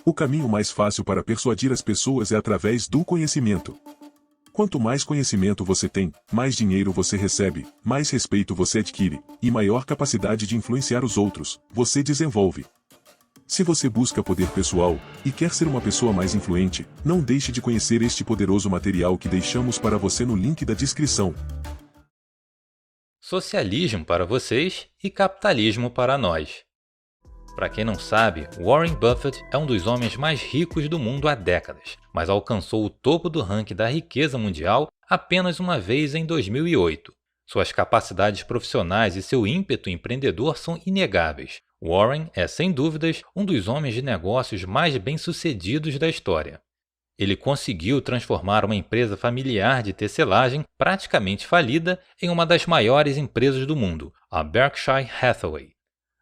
O caminho mais fácil para persuadir as pessoas é através do conhecimento. Quanto mais conhecimento você tem, mais dinheiro você recebe, mais respeito você adquire, e maior capacidade de influenciar os outros você desenvolve. Se você busca poder pessoal e quer ser uma pessoa mais influente, não deixe de conhecer este poderoso material que deixamos para você no link da descrição. Socialismo para vocês e capitalismo para nós. Para quem não sabe, Warren Buffett é um dos homens mais ricos do mundo há décadas, mas alcançou o topo do ranking da riqueza mundial apenas uma vez em 2008. Suas capacidades profissionais e seu ímpeto empreendedor são inegáveis. Warren é, sem dúvidas, um dos homens de negócios mais bem-sucedidos da história. Ele conseguiu transformar uma empresa familiar de tecelagem praticamente falida em uma das maiores empresas do mundo, a Berkshire Hathaway.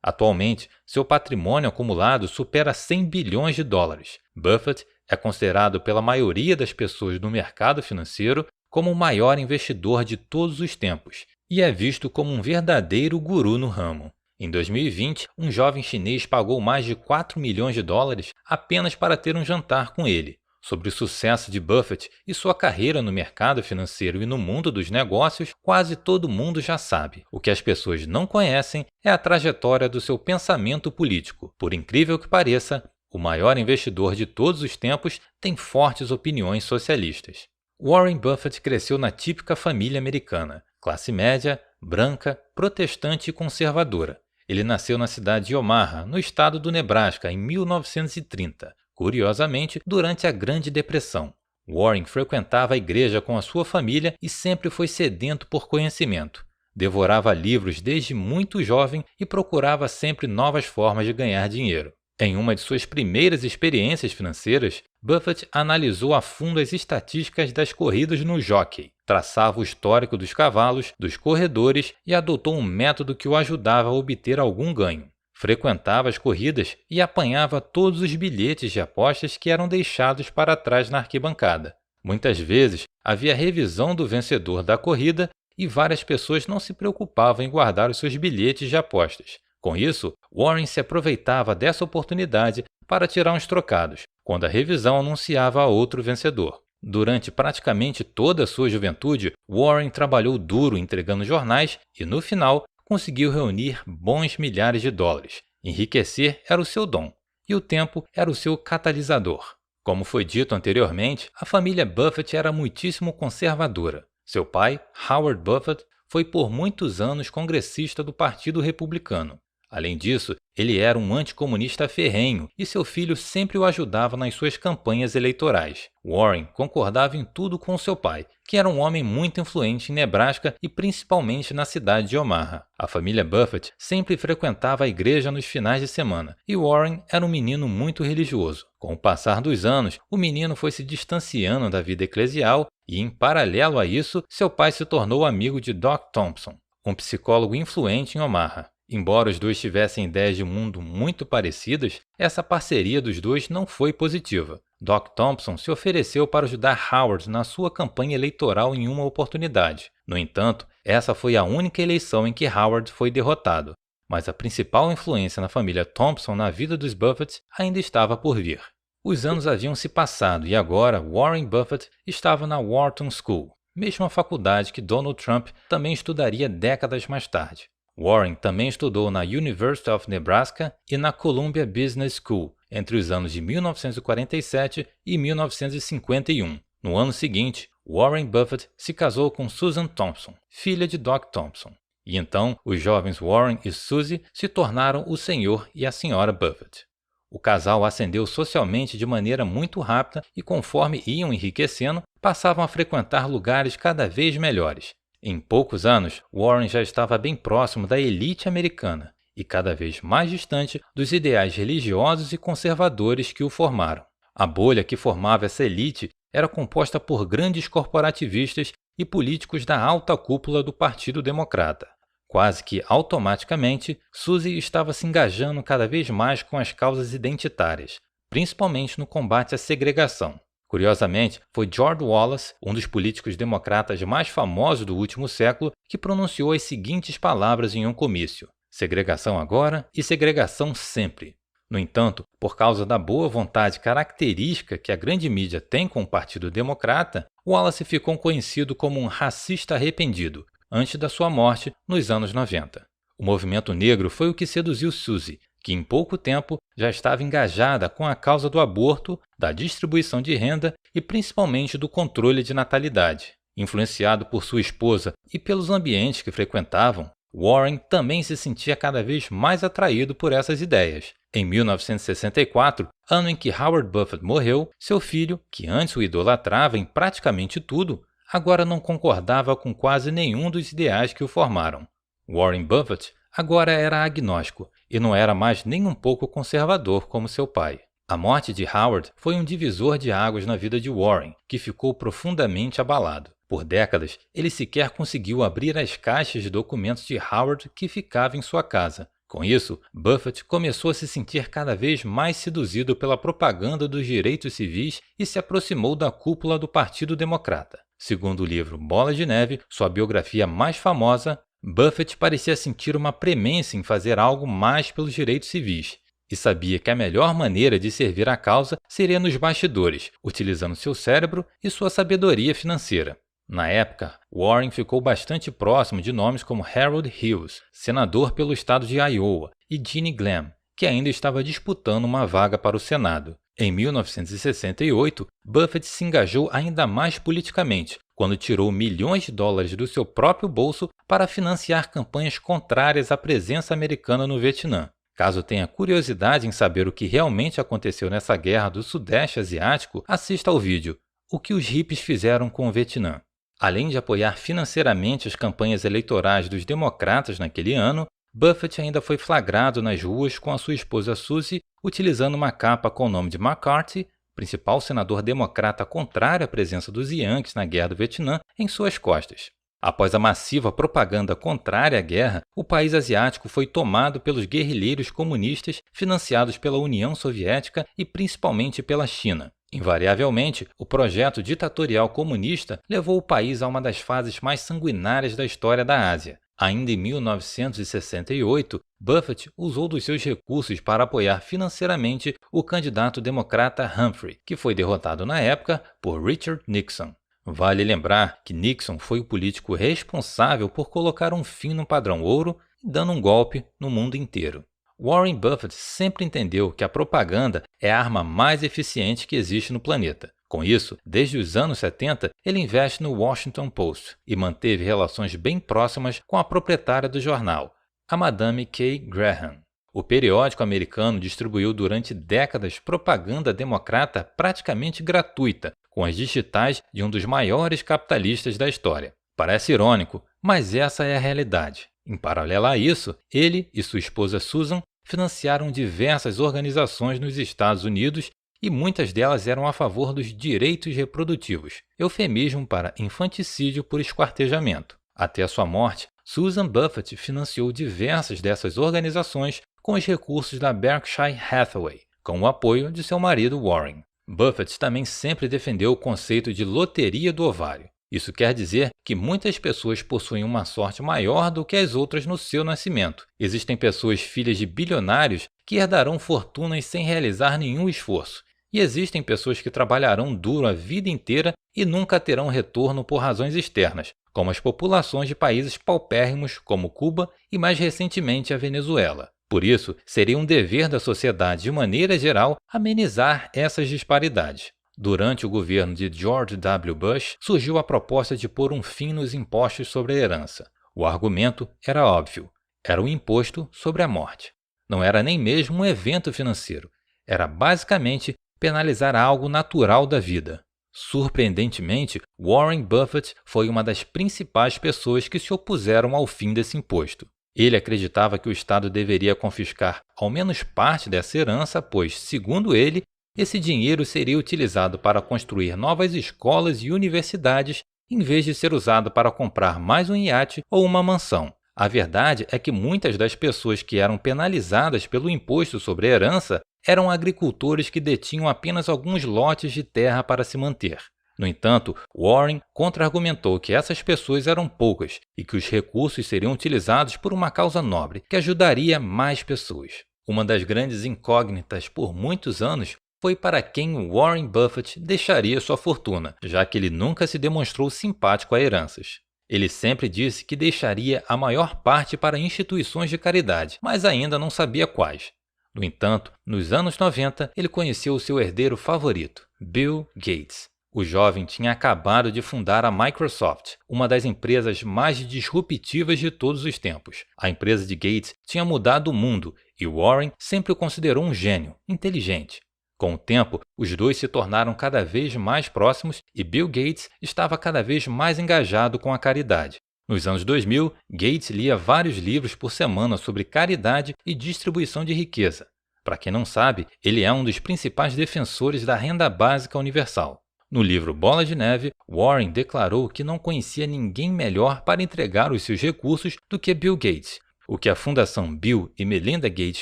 Atualmente, seu patrimônio acumulado supera 100 bilhões de dólares. Buffett é considerado pela maioria das pessoas do mercado financeiro como o maior investidor de todos os tempos e é visto como um verdadeiro guru no ramo. Em 2020, um jovem chinês pagou mais de 4 milhões de dólares apenas para ter um jantar com ele. Sobre o sucesso de Buffett e sua carreira no mercado financeiro e no mundo dos negócios, quase todo mundo já sabe. O que as pessoas não conhecem é a trajetória do seu pensamento político. Por incrível que pareça, o maior investidor de todos os tempos tem fortes opiniões socialistas. Warren Buffett cresceu na típica família americana, classe média, branca, protestante e conservadora. Ele nasceu na cidade de Omaha, no estado do Nebraska, em 1930. Curiosamente, durante a Grande Depressão. Warren frequentava a igreja com a sua família e sempre foi sedento por conhecimento. Devorava livros desde muito jovem e procurava sempre novas formas de ganhar dinheiro. Em uma de suas primeiras experiências financeiras, Buffett analisou a fundo as estatísticas das corridas no jockey, traçava o histórico dos cavalos, dos corredores e adotou um método que o ajudava a obter algum ganho. Frequentava as corridas e apanhava todos os bilhetes de apostas que eram deixados para trás na arquibancada. Muitas vezes havia revisão do vencedor da corrida e várias pessoas não se preocupavam em guardar os seus bilhetes de apostas. Com isso, Warren se aproveitava dessa oportunidade para tirar uns trocados, quando a revisão anunciava outro vencedor. Durante praticamente toda a sua juventude, Warren trabalhou duro entregando jornais e, no final, conseguiu reunir bons milhares de dólares. Enriquecer era o seu dom, e o tempo era o seu catalisador. Como foi dito anteriormente, a família Buffett era muitíssimo conservadora. Seu pai, Howard Buffett, foi por muitos anos congressista do Partido Republicano. Além disso, ele era um anticomunista ferrenho e seu filho sempre o ajudava nas suas campanhas eleitorais. Warren concordava em tudo com seu pai, que era um homem muito influente em Nebraska e principalmente na cidade de Omaha. A família Buffett sempre frequentava a igreja nos finais de semana e Warren era um menino muito religioso. Com o passar dos anos, o menino foi se distanciando da vida eclesial e, em paralelo a isso, seu pai se tornou amigo de Doc Thompson, um psicólogo influente em Omaha. Embora os dois tivessem ideias de mundo muito parecidas, essa parceria dos dois não foi positiva. Doc Thompson se ofereceu para ajudar Howard na sua campanha eleitoral em uma oportunidade. No entanto, essa foi a única eleição em que Howard foi derrotado. Mas a principal influência na família Thompson na vida dos Buffett ainda estava por vir. Os anos haviam se passado e agora Warren Buffett estava na Wharton School, mesma faculdade que Donald Trump também estudaria décadas mais tarde. Warren também estudou na University of Nebraska e na Columbia Business School entre os anos de 1947 e 1951. No ano seguinte, Warren Buffett se casou com Susan Thompson, filha de Doc Thompson. E então, os jovens Warren e Suzy se tornaram o Sr. e a Sra. Buffett. O casal ascendeu socialmente de maneira muito rápida e, conforme iam enriquecendo, passavam a frequentar lugares cada vez melhores. Em poucos anos, Warren já estava bem próximo da elite americana e cada vez mais distante dos ideais religiosos e conservadores que o formaram. A bolha que formava essa elite era composta por grandes corporativistas e políticos da alta cúpula do Partido Democrata. Quase que automaticamente, Suzy estava se engajando cada vez mais com as causas identitárias, principalmente no combate à segregação. Curiosamente, foi George Wallace, um dos políticos democratas mais famosos do último século, que pronunciou as seguintes palavras em um comício: segregação agora e segregação sempre. No entanto, por causa da boa vontade característica que a grande mídia tem com o Partido Democrata, Wallace ficou conhecido como um racista arrependido, antes da sua morte nos anos 90. O movimento negro foi o que seduziu Suzy, que em pouco tempo já estava engajada com a causa do aborto, da distribuição de renda e principalmente do controle de natalidade. Influenciado por sua esposa e pelos ambientes que frequentavam, Warren também se sentia cada vez mais atraído por essas ideias. Em 1964, ano em que Howard Buffett morreu, seu filho, que antes o idolatrava em praticamente tudo, agora não concordava com quase nenhum dos ideais que o formaram. Warren Buffett agora era agnóstico e não era mais nem um pouco conservador como seu pai. A morte de Howard foi um divisor de águas na vida de Warren, que ficou profundamente abalado. Por décadas, ele sequer conseguiu abrir as caixas de documentos de Howard que ficava em sua casa. Com isso, Buffett começou a se sentir cada vez mais seduzido pela propaganda dos direitos civis e se aproximou da cúpula do Partido Democrata. Segundo o livro Bola de Neve, sua biografia mais famosa, Buffett parecia sentir uma premência em fazer algo mais pelos direitos civis e sabia que a melhor maneira de servir à causa seria nos bastidores, utilizando seu cérebro e sua sabedoria financeira. Na época, Warren ficou bastante próximo de nomes como Harold Hughes, senador pelo estado de Iowa, e Ginny Gleam, que ainda estava disputando uma vaga para o Senado. Em 1968, Buffett se engajou ainda mais politicamente, quando tirou milhões de dólares do seu próprio bolso para financiar campanhas contrárias à presença americana no Vietnã. Caso tenha curiosidade em saber o que realmente aconteceu nessa guerra do Sudeste Asiático, assista ao vídeo O que os hippies fizeram com o Vietnã. Além de apoiar financeiramente as campanhas eleitorais dos democratas naquele ano, Buffett ainda foi flagrado nas ruas com a sua esposa Suzy utilizando uma capa com o nome de McCarthy, principal senador democrata contrário à presença dos Yankees na Guerra do Vietnã, em suas costas. Após a massiva propaganda contrária à guerra, o país asiático foi tomado pelos guerrilheiros comunistas financiados pela União Soviética e principalmente pela China. Invariavelmente, o projeto ditatorial comunista levou o país a uma das fases mais sanguinárias da história da Ásia. Ainda em 1968, Buffett usou dos seus recursos para apoiar financeiramente o candidato democrata Humphrey, que foi derrotado na época por Richard Nixon. Vale lembrar que Nixon foi o político responsável por colocar um fim no padrão ouro e dando um golpe no mundo inteiro. Warren Buffett sempre entendeu que a propaganda é a arma mais eficiente que existe no planeta. Com isso, desde os anos 70, ele investe no Washington Post e manteve relações bem próximas com a proprietária do jornal, a Madame Kay Graham. O periódico americano distribuiu durante décadas propaganda democrata praticamente gratuita, com as digitais de um dos maiores capitalistas da história. Parece irônico, mas essa é a realidade. Em paralelo a isso, ele e sua esposa Susan financiaram diversas organizações nos Estados Unidos e muitas delas eram a favor dos direitos reprodutivos, eufemismo para infanticídio por esquartejamento. Até a sua morte, Susan Buffett financiou diversas dessas organizações com os recursos da Berkshire Hathaway, com o apoio de seu marido Warren. Buffett também sempre defendeu o conceito de loteria do ovário. Isso quer dizer que muitas pessoas possuem uma sorte maior do que as outras no seu nascimento. Existem pessoas filhas de bilionários que herdarão fortunas sem realizar nenhum esforço. E existem pessoas que trabalharão duro a vida inteira e nunca terão retorno por razões externas, como as populações de países paupérrimos como Cuba e mais recentemente a Venezuela. Por isso, seria um dever da sociedade de maneira geral amenizar essas disparidades. Durante o governo de George W. Bush, surgiu a proposta de pôr um fim nos impostos sobre a herança. O argumento era óbvio. Era um imposto sobre a morte. Não era nem mesmo um evento financeiro. Era basicamente penalizar algo natural da vida. Surpreendentemente, Warren Buffett foi uma das principais pessoas que se opuseram ao fim desse imposto. Ele acreditava que o Estado deveria confiscar ao menos parte dessa herança, pois, segundo ele, esse dinheiro seria utilizado para construir novas escolas e universidades em vez de ser usado para comprar mais um iate ou uma mansão. A verdade é que muitas das pessoas que eram penalizadas pelo imposto sobre a herança eram agricultores que detinham apenas alguns lotes de terra para se manter. No entanto, Warren contra-argumentou que essas pessoas eram poucas e que os recursos seriam utilizados por uma causa nobre que ajudaria mais pessoas. Uma das grandes incógnitas por muitos anos foi para quem Warren Buffett deixaria sua fortuna, já que ele nunca se demonstrou simpático a heranças. Ele sempre disse que deixaria a maior parte para instituições de caridade, mas ainda não sabia quais. No entanto, nos anos 90, ele conheceu o seu herdeiro favorito, Bill Gates. O jovem tinha acabado de fundar a Microsoft, uma das empresas mais disruptivas de todos os tempos. A empresa de Gates tinha mudado o mundo e Warren sempre o considerou um gênio, inteligente. Com o tempo, os dois se tornaram cada vez mais próximos e Bill Gates estava cada vez mais engajado com a caridade. Nos anos 2000, Gates lia vários livros por semana sobre caridade e distribuição de riqueza. Para quem não sabe, ele é um dos principais defensores da renda básica universal. No livro Bola de Neve, Warren declarou que não conhecia ninguém melhor para entregar os seus recursos do que Bill Gates. O que a Fundação Bill e Melinda Gates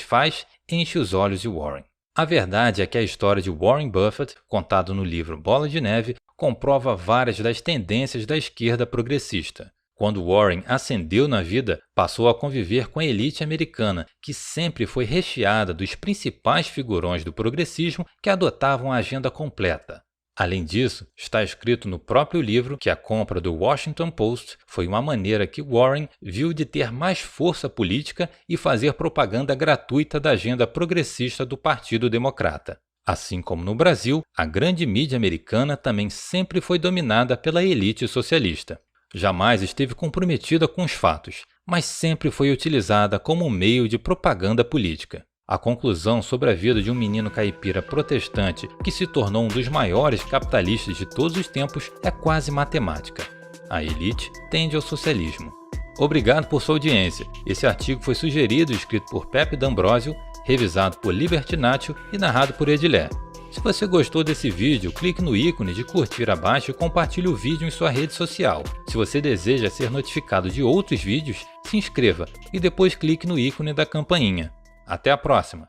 faz enche os olhos de Warren. A verdade é que a história de Warren Buffett, contada no livro Bola de Neve, comprova várias das tendências da esquerda progressista. Quando Warren ascendeu na vida, passou a conviver com a elite americana, que sempre foi recheada dos principais figurões do progressismo que adotavam a agenda completa. Além disso, está escrito no próprio livro que a compra do Washington Post foi uma maneira que Warren viu de ter mais força política e fazer propaganda gratuita da agenda progressista do Partido Democrata. Assim como no Brasil, a grande mídia americana também sempre foi dominada pela elite socialista. Jamais esteve comprometida com os fatos, mas sempre foi utilizada como meio de propaganda política. A conclusão sobre a vida de um menino caipira protestante que se tornou um dos maiores capitalistas de todos os tempos é quase matemática. A elite tende ao socialismo. Obrigado por sua audiência. Esse artigo foi sugerido e escrito por Pepe D'Ambrosio, revisado por Libertinatio e narrado por Edilé. Se você gostou desse vídeo, clique no ícone de curtir abaixo e compartilhe o vídeo em sua rede social. Se você deseja ser notificado de outros vídeos, se inscreva e depois clique no ícone da campainha. Até a próxima!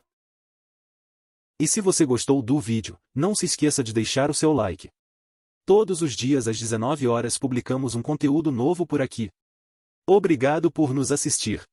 E se você gostou do vídeo, não se esqueça de deixar o seu like. Todos os dias às 19 horas publicamos um conteúdo novo por aqui. Obrigado por nos assistir.